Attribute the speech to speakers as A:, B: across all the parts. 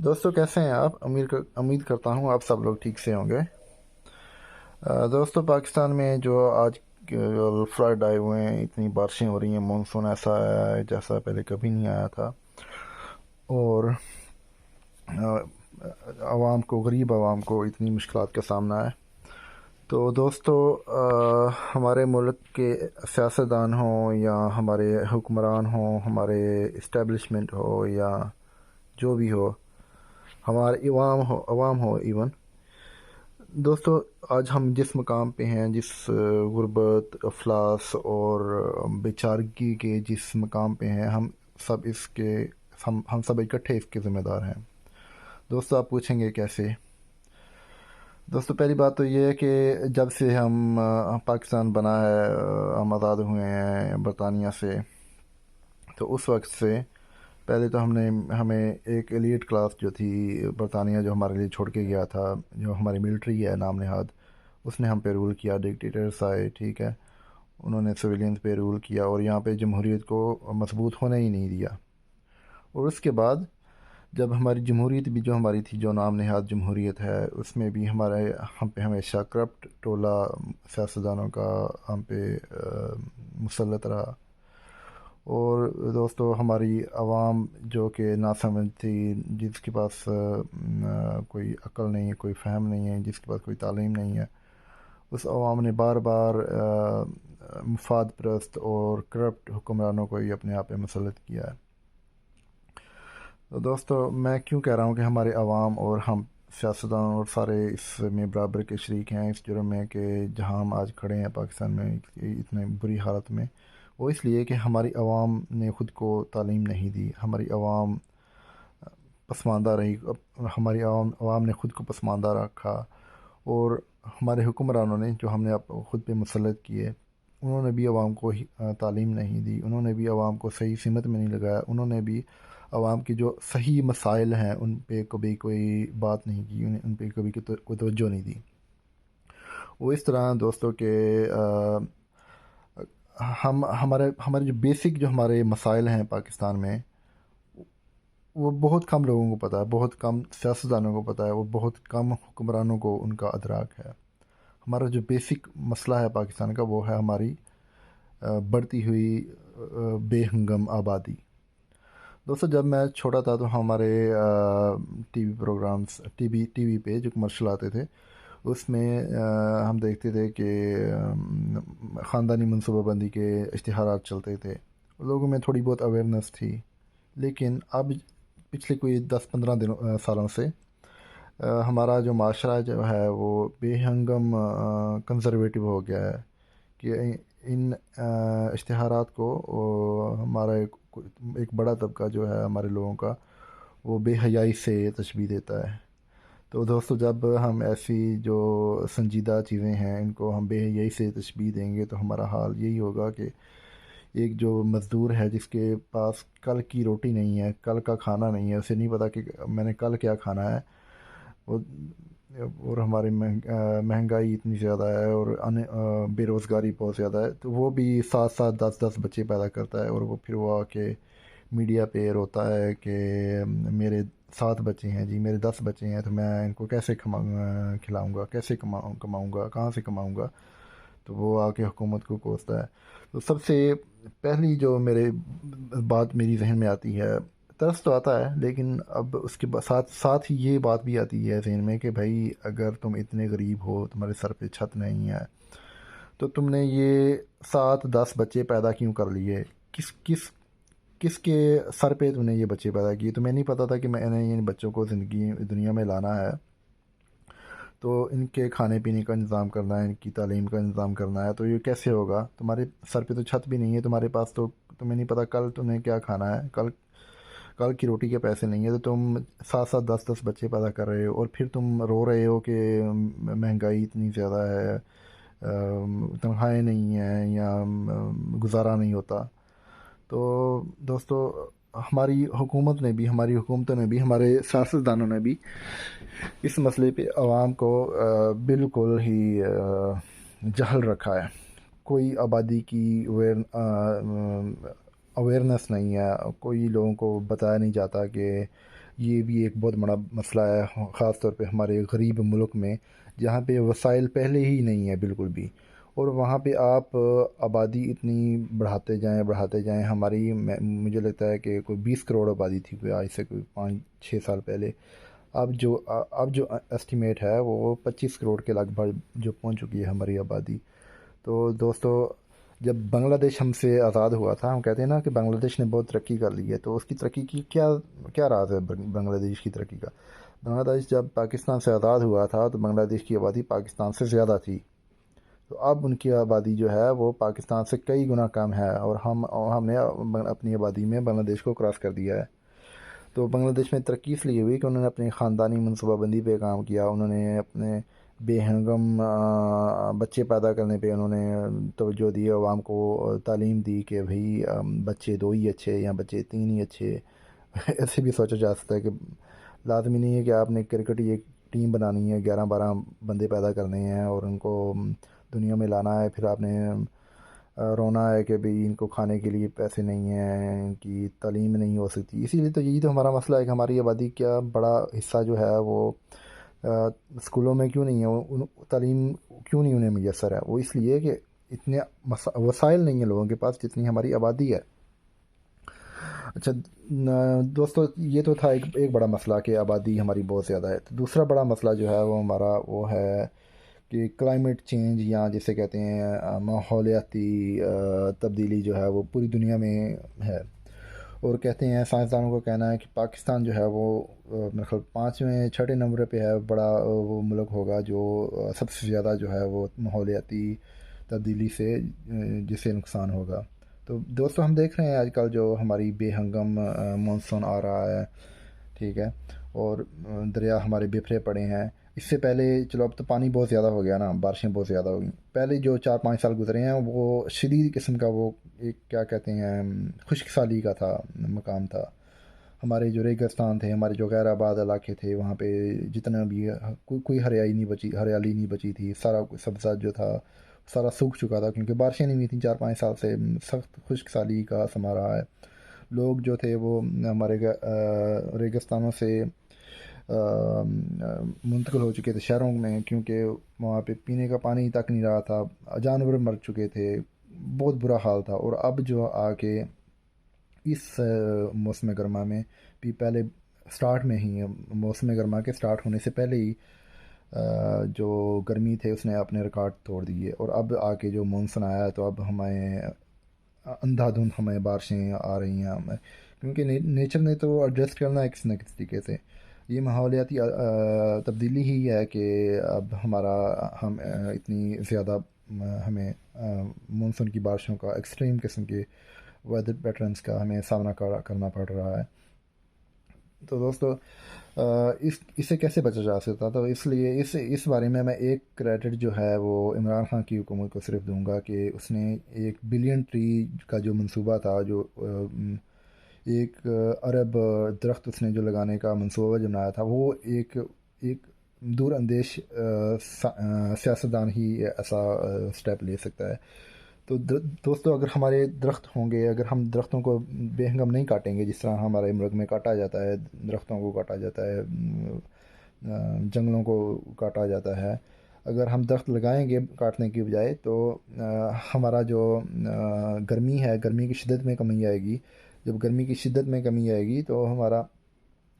A: دوستو کیسے ہیں آپ؟ امید کرتا ہوں آپ سب لوگ ٹھیک سے ہوں گے۔ دوستو پاکستان میں جو آج فلڈ آئے ہوئے ہیں، اتنی بارشیں ہو رہی ہیں، مونسون ایسا آیا ہے جیسا پہلے کبھی نہیں آیا تھا، اور عوام کو، غریب عوام کو اتنی مشکلات کا سامنا ہے۔ تو دوستو ہمارے ملک کے سیاستدان ہوں یا ہمارے حکمران ہوں، ہمارے اسٹیبلشمنٹ ہو یا جو بھی ہو، ہمارے عوام ہو ایون، دوستو آج ہم جس مقام پہ ہیں، جس غربت، افلاس اور بے چارگی کے جس مقام پہ ہیں، ہم سب اکٹھے اس کے ذمہ دار ہیں۔ دوستو آپ پوچھیں گے کیسے؟ دوستو پہلی بات تو یہ ہے کہ جب سے ہم پاکستان بنا ہے، ہم آزاد ہوئے ہیں برطانیہ سے، تو اس وقت سے پہلے تو ہمیں ایک ایلیٹ کلاس جو تھی برطانیہ، جو ہمارے لیے چھوڑ کے گیا تھا، جو ہماری ملٹری ہے نام نہاد، اس نے ہم پہ رول کیا، ڈکٹیٹرس آئے، ٹھیک ہے، انہوں نے سویلینز پہ رول کیا اور یہاں پہ جمہوریت کو مضبوط ہونے ہی نہیں دیا۔ اور اس کے بعد جب ہماری جمہوریت بھی جو ہماری تھی، جو نام نہاد جمہوریت ہے، اس میں بھی ہم پہ ہمیشہ کرپٹ ٹولہ سیاستدانوں کا ہم پہ مسلط رہا۔ اور دوستو ہماری عوام جو کہ ناسمجھ تھی، جس کے پاس کوئی عقل نہیں ہے، کوئی فہم نہیں ہے، جس کے پاس کوئی تعلیم نہیں ہے، اس عوام نے بار بار مفاد پرست اور کرپٹ حکمرانوں کو ہی اپنے آپ پہ مسلط کیا ہے۔ تو دوستو میں کیوں کہہ رہا ہوں کہ ہمارے عوام اور ہم سیاستدان اور سارے اس میں برابر کے شریک ہیں اس جرم میں کہ جہاں ہم آج کھڑے ہیں پاکستان میں اتنے بری حالت میں، وہ اس لیے کہ ہماری عوام نے خود کو تعلیم نہیں دی، ہماری عوام پسماندہ رہی، ہماری عوام نے خود کو پسماندہ رکھا، اور ہمارے حکمرانوں نے جو ہم نے خود پہ مسلط کیے، انہوں نے بھی عوام کو تعلیم نہیں دی، انہوں نے بھی عوام کو صحیح سمت میں نہیں لگایا، انہوں نے بھی عوام کی جو صحیح مسائل ہیں ان پہ کبھی کوئی بات نہیں کی، ان پہ کبھی کوئی توجہ نہیں دی۔ وہ اس طرح دوستوں کہ ہمارے جو بیسک جو ہمارے مسائل ہیں پاکستان میں، وہ بہت کم لوگوں کو پتہ ہے، بہت کم سیاستدانوں کو پتہ ہے، وہ بہت کم حکمرانوں کو ان کا ادراک ہے۔ ہمارا جو بیسک مسئلہ ہے پاکستان کا، وہ ہے ہماری بڑھتی ہوئی بے ہنگم آبادی۔ دوستو جب میں چھوٹا تھا تو ہمارے T V programmes, T V پہ جو کمرشل آتے تھے، اس میں ہم دیکھتے تھے کہ خاندانی منصوبہ بندی کے اشتہارات چلتے تھے، لوگوں میں تھوڑی بہت اویئرنیس تھی، لیکن اب پچھلے کوئی 10-15 سالوں سے ہمارا جو معاشرہ جو ہے وہ بے ہنگم کنزرویٹو ہو گیا ہے، کہ ان اشتہارات کو ہمارا ایک بڑا طبقہ جو ہے ہمارے لوگوں کا، وہ بے حیائی سے تشبیہ دیتا ہے۔ تو دوستو جب ہم ایسی جو سنجیدہ چیزیں ہیں ان کو ہم بے حیائی سے تشبیہ دیں گے، تو ہمارا حال یہی ہوگا کہ ایک جو مزدور ہے جس کے پاس کل کی روٹی نہیں ہے، کل کا کھانا نہیں ہے، اسے نہیں پتا کہ میں نے کل کیا کھانا ہے، اور ہماری مہنگائی اتنی زیادہ ہے اور بے روزگاری بہت زیادہ ہے، تو وہ بھی 7-7 10-10 بچے پیدا کرتا ہے، اور پھر وہ آ کے میڈیا پہ روتا ہے کہ میرے 7 بچے ہیں جی، میرے 10 بچے ہیں، تو میں ان کو کیسے کھلاؤں گا، کیسے کماؤں گا، کہاں سے کماؤں گا؟ تو وہ آ کے حکومت کو کوستا ہے۔ تو سب سے پہلی جو بات میری ذہن میں آتی ہے، ترس تو آتا ہے، لیکن اب اس کے ساتھ ہی یہ بات بھی آتی ہے ذہن میں کہ بھائی اگر تم اتنے غریب ہو، تمہارے سر پہ چھت نہیں ہے، تو تم نے یہ 7-10 بچے پیدا کیوں کر لیے؟ کس کے سر پہ تم نے یہ بچے پیدا کیے؟ تمہیں نہیں پتا تھا کہ میں نے ان بچوں کو دنیا میں لانا ہے، تو ان کے کھانے پینے کا انتظام کرنا ہے، ان کی تعلیم کا انتظام کرنا ہے، تو یہ کیسے ہوگا؟ تمہارے سر پہ تو چھت بھی نہیں ہے، تمہارے پاس تو تمہیں نہیں پتا کل تمہیں کیا کھانا ہے، کل کی روٹی کے پیسے نہیں ہے، تو تم 7-7 10-10 بچے پیدا کر رہے ہو، اور پھر تم رو رہے ہو کہ مہنگائی اتنی زیادہ ہے، تنخواہیں نہیں ہیں یا گزارا نہیں ہوتا۔ تو دوستو ہماری حکومتوں نے بھی، ہمارے سیاستدانوں نے بھی اس مسئلے پہ عوام کو بالکل ہی جہل رکھا ہے۔ کوئی آبادی کی اویئرنیس نہیں ہے، کوئی لوگوں کو بتایا نہیں جاتا کہ یہ بھی ایک بہت بڑا مسئلہ ہے، خاص طور پہ ہمارے غریب ملک میں جہاں پہ وسائل پہلے ہی نہیں ہے بالکل بھی، اور وہاں پہ آپ آبادی اتنی بڑھاتے جائیں ہماری مجھے لگتا ہے کہ کوئی 20 کروڑ آبادی تھی کوئی آج سے کوئی 5-6 سال پہلے، اب جو اسٹیمیٹ ہے وہ 25 کروڑ کے لگ بھگ جو پہنچ چکی ہے ہماری آبادی۔ تو دوستو، جب بنگلہ دیش ہم سے آزاد ہوا تھا، ہم کہتے ہیں نا کہ بنگلہ دیش نے بہت ترقی کر لی ہے، تو اس کی ترقی کی کیا کیا راز ہے بنگلہ دیش کی ترقی کا؟ بنگلہ دیش جب پاکستان سے آزاد ہوا تھا تو بنگلہ دیش کی آبادی پاکستان سے زیادہ تھی، تو اب ان کی آبادی جو ہے وہ پاکستان سے کئی گنا کم ہے، اور ہم نے اپنی آبادی میں بنگلہ دیش کو کراس کر دیا ہے۔ تو بنگلہ دیش میں ترقی اس لیے ہوئی کہ انہوں نے اپنی خاندانی منصوبہ بندی پہ کام کیا، انہوں نے اپنے بے ہنگم بچے پیدا کرنے پہ انہوں نے توجہ دی، عوام کو تعلیم دی کہ بھئی بچے 2 ہی اچھے یا بچے 3 ہی اچھے۔ ایسے بھی سوچا جا سکتا ہے کہ لازمی نہیں ہے کہ آپ نے کرکٹ کی ایک ٹیم بنانی ہے، 11-12 بندے پیدا کرنے ہیں اور ان کو دنیا میں لانا ہے، پھر آپ نے رونا ہے کہ بھئی ان کو کھانے کے لیے پیسے نہیں ہیں، ان کی تعلیم نہیں ہو سکتی۔ اسی لیے تو یہی تو ہمارا مسئلہ ہے کہ ہماری آبادی کا بڑا حصہ جو ہے وہ اسکولوں میں کیوں نہیں ہے، تعلیم کیوں نہیں انہیں میسر ہے؟ وہ اس لیے کہ اتنے وسائل نہیں ہیں لوگوں کے پاس جتنی ہماری آبادی ہے۔ اچھا دوستو، یہ تو تھا ایک بڑا مسئلہ کہ آبادی ہماری بہت زیادہ ہے۔ تو دوسرا بڑا مسئلہ جو ہے وہ ہمارا وہ ہے کہ کلائمیٹ چینج، یا جسے کہتے ہیں ماحولیاتی تبدیلی جو ہے وہ پوری دنیا میں ہے، اور کہتے ہیں سائنسدانوں کا کہنا ہے کہ پاکستان جو ہے وہ میرے خیال 5ویں-6 نمبر پہ ہے، بڑا وہ ملک ہوگا جو سب سے زیادہ جو ہے وہ ماحولیاتی تبدیلی سے جسے نقصان ہوگا۔ تو دوستو، ہم دیکھ رہے ہیں آج کل جو ہماری بے ہنگم مانسون آ رہا ہے، ٹھیک ہے، اور دریا ہمارے بفرے پڑے ہیں۔ اس سے پہلے چلو اب تو پانی بہت زیادہ ہو گیا نا، بارشیں بہت زیادہ ہو گئیں، پہلے جو 4-5 سال گزرے ہیں وہ شدید قسم کا وہ ایک کیا کہتے ہیں خشک سالی کا تھا مقام تھا۔ ہمارے جو ریگستان تھے، ہمارے جو غیر آباد علاقے تھے، وہاں پہ جتنا بھی کوئی ہریالی نہیں بچی تھی، سارا سبزہ جو تھا سارا سوکھ چکا تھا، کیونکہ بارشیں نہیں ہوئی تھیں 4-5 سال سے، سخت خشک سالی کا سما رہا ہے۔ لوگ جو تھے وہ ہمارے ریگستانوں سے منتقل ہو چکے تھے شہروں میں، کیونکہ وہاں پہ پینے کا پانی تک نہیں رہا تھا، جانور مر چکے تھے، بہت برا حال تھا۔ اور اب جو آ کے اس موسم گرما میں بھی پہلے سٹارٹ میں ہی موسم گرما کے سٹارٹ ہونے سے پہلے ہی جو گرمی تھے اس نے اپنے ریکارڈ توڑ دیے، اور اب آ کے جو مونسون آیا ہے تو اب ہمیں اندھا دھند ہمیں بارشیں آ رہی ہیں ہمیں، کیونکہ نیچر نے تو ایڈجسٹ کرنا ہے کسی نہ کسی طریقے سے۔ یہ ماحولیاتی تبدیلی ہی ہے کہ اب ہم اتنی زیادہ ہمیں مونسون کی بارشوں کا ایکسٹریم قسم کے ویدر پیٹرنز کا ہمیں سامنا کرنا پڑ رہا ہے۔ تو دوستو، اس سے کیسے بچا جا سکتا؟ تو اس لیے اس بارے میں ایک کریڈٹ جو ہے وہ عمران خان کی حکومت کو صرف دوں گا کہ اس نے 1 بلین ٹری کا جو منصوبہ تھا، جو 1 ارب درخت اس نے جو لگانے کا منصوبہ جو بنایا تھا، وہ ایک دور اندیش سیاستدان ہی ایسا سٹیپ لے سکتا ہے۔ تو دوستو، اگر ہمارے درخت ہوں گے، اگر ہم درختوں کو بے ہنگم نہیں کاٹیں گے، جس طرح ہمارے ملک میں کاٹا جاتا ہے، درختوں کو کاٹا جاتا ہے، جنگلوں کو کاٹا جاتا ہے، اگر ہم درخت لگائیں گے کاٹنے کی بجائے، تو ہمارا جو گرمی ہے، گرمی کی شدت میں کمی آئے گی۔ جب گرمی کی شدت میں کمی آئے گی تو ہمارا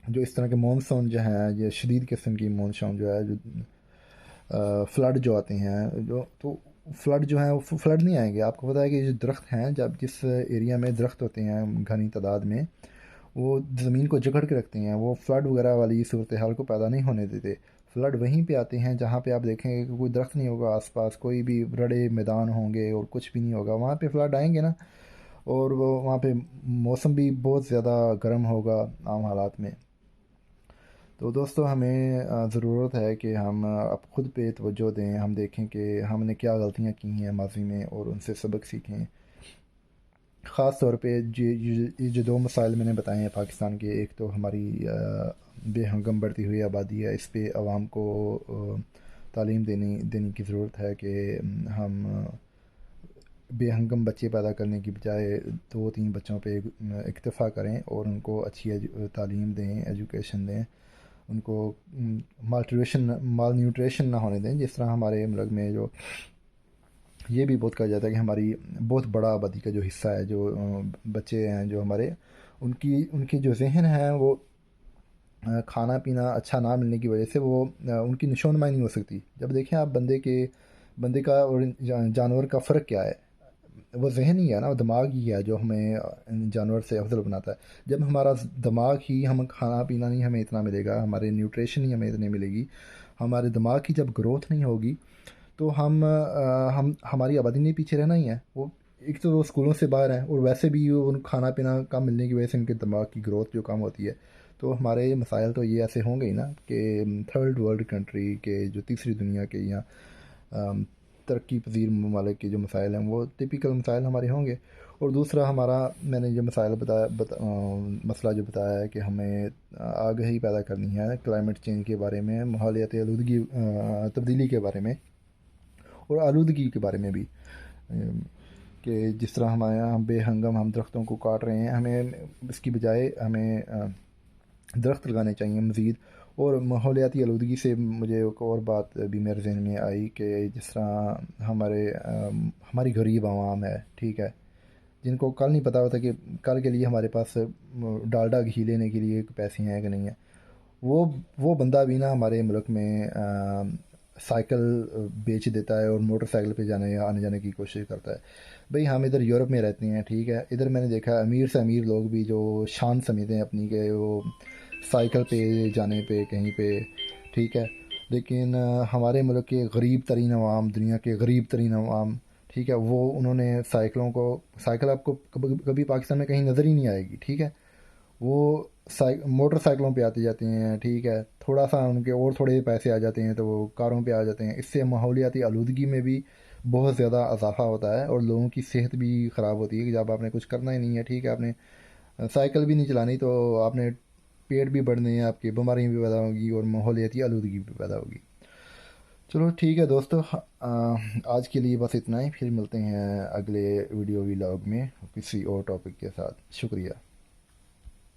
A: جو اس طرح کے مونسون جو ہیں، یہ شدید قسم کی مونسون جو ہے، جو فلڈ جو آتے ہیں، تو فلڈ جو ہیں وہ فلڈ نہیں آئیں گے۔ آپ کو پتہ ہے کہ جو درخت ہیں، جس ایریا میں درخت ہوتے ہیں گھنی تعداد میں، وہ زمین کو جکڑ کے رکھتے ہیں، وہ فلڈ وغیرہ والی صورتحال کو پیدا نہیں ہونے دیتے۔ فلڈ وہیں پہ آتے ہیں جہاں پہ آپ دیکھیں گے کہ کوئی درخت نہیں ہوگا آس پاس، کوئی بھی بڑے میدان ہوں گے اور کچھ بھی نہیں ہوگا، وہاں پہ فلڈ آئیں گے نا، اور وہاں پہ موسم بھی بہت زیادہ گرم ہوگا عام حالات میں۔ تو دوستو، ہمیں ضرورت ہے کہ ہم اب خود پہ توجہ دیں، ہم دیکھیں کہ ہم نے کیا غلطیاں کی ہیں ماضی میں اور ان سے سبق سیکھیں۔ خاص طور پہ یہ جو 2 مسائل میں نے بتائے ہیں پاکستان کے، ایک تو ہماری بے ہنگم بڑھتی ہوئی آبادی ہے، اس پہ عوام کو تعلیم دینے کی ضرورت ہے کہ ہم بے ہنگم بچے پیدا کرنے کی بجائے 2-3 بچوں پہ اکتفا کریں اور ان کو اچھی تعلیم دیں، ایجوکیشن دیں، ان کو مال نیوٹریشن نہ ہونے دیں. جس طرح ہمارے ملک میں جو یہ بھی بہت کہا جاتا ہے کہ ہماری بہت بڑا آبادی کا جو حصہ ہے، جو بچے ہیں جو ہمارے، ان کی جو ذہن ہیں وہ کھانا پینا اچھا نہ ملنے کی وجہ سے وہ ان کی نشو نمائی نہیں ہو سکتی. جب دیکھیں آپ بندے کا اور جانور کا فرق کیا ہے، وہ ذہن ہی ہے نا، وہ دماغ ہی ہے جو ہمیں جانور سے افضل بناتا ہے. جب ہمارا دماغ ہی، ہم کھانا پینا نہیں ہمیں اتنا ملے گا، ہمارے نیوٹریشن ہی ہمیں اتنی ملے گی، ہمارے دماغ کی جب گروتھ نہیں ہوگی تو ہماری آبادی نے پیچھے رہنا ہی ہے. وہ ایک تو وہ اسکولوں سے باہر ہیں، اور ویسے بھی ان کھانا پینا کم ملنے کی وجہ سے ان کے دماغ کی گروتھ جو کم ہوتی ہے. تو ہمارے مسائل تو یہ ایسے ہوں گے ہی نا کہ تھرڈ ورلڈ کنٹری کے، جو تیسری دنیا کے یا ترقی پذیر ممالک کے جو مسائل ہیں وہ ٹپیکل مسائل ہمارے ہوں گے. اور دوسرا ہمارا، میں نے جو مسئلہ جو بتایا ہے کہ ہمیں آگہی پیدا کرنی ہے کلائمیٹ چینج کے بارے میں، ماحولیاتی تبدیلی کے بارے میں، اور آلودگی کے بارے میں بھی، کہ جس طرح ہمارے یہاں بے ہنگم ہم درختوں کو کاٹ رہے ہیں، ہمیں اس کی بجائے ہمیں درخت لگانے چاہیے مزید. اور ماحولیاتی آلودگی سے مجھے ایک اور بات بھی میرے ذہن میں آئی کہ جس طرح ہماری غریب عوام ہے، ٹھیک ہے، جن کو کل نہیں پتہ ہوتا کہ کل کے لیے ہمارے پاس ڈالڈا گھی لینے کے لیے پیسے ہیں کہ نہیں ہیں. وہ بندہ بھی نا ہمارے ملک میں سائیکل بیچ دیتا ہے اور موٹر سائیکل پہ جانے یا آنے جانے کی کوشش کرتا ہے. بھئی ہم ادھر یورپ میں رہتے ہیں، ٹھیک ہے، ادھر میں نے دیکھا امیر سے امیر لوگ بھی جو شان سمجھتے ہیں اپنی کہ وہ سائیکل پہ جانے پہ کہیں پہ، ٹھیک ہے، لیکن ہمارے ملک کے غریب ترین عوام، دنیا کے غریب ترین عوام، ٹھیک ہے، انہوں نے سائیکل آپ کو کبھی پاکستان میں کہیں نظر ہی نہیں آئے گی، ٹھیک ہے. وہ موٹر سائیکلوں پہ آتے جاتے ہیں، ٹھیک ہے، تھوڑا سا ان کے اور تھوڑے پیسے آ جاتے ہیں تو وہ کاروں پہ آ جاتے ہیں. اس سے ماحولیاتی آلودگی میں بھی بہت زیادہ اضافہ ہوتا ہے اور لوگوں کی صحت بھی خراب ہوتی ہے کہ جب آپ نے کچھ کرنا ہی نہیں ہے، ٹھیک ہے، آپ نے سائیکل بھی نہیں چلانی تو آپ نے پیٹ بھی بڑھنے ہیں، آپ کی بیماریاں بھی پیدا ہوگی اور ماحولیاتی آلودگی بھی پیدا ہوگی. چلو ٹھیک ہے دوستو، آج کے لیے بس اتنا ہی. پھر ملتے ہیں اگلے ویڈیو ولاگ میں کسی اور ٹاپک کے ساتھ. شکریہ.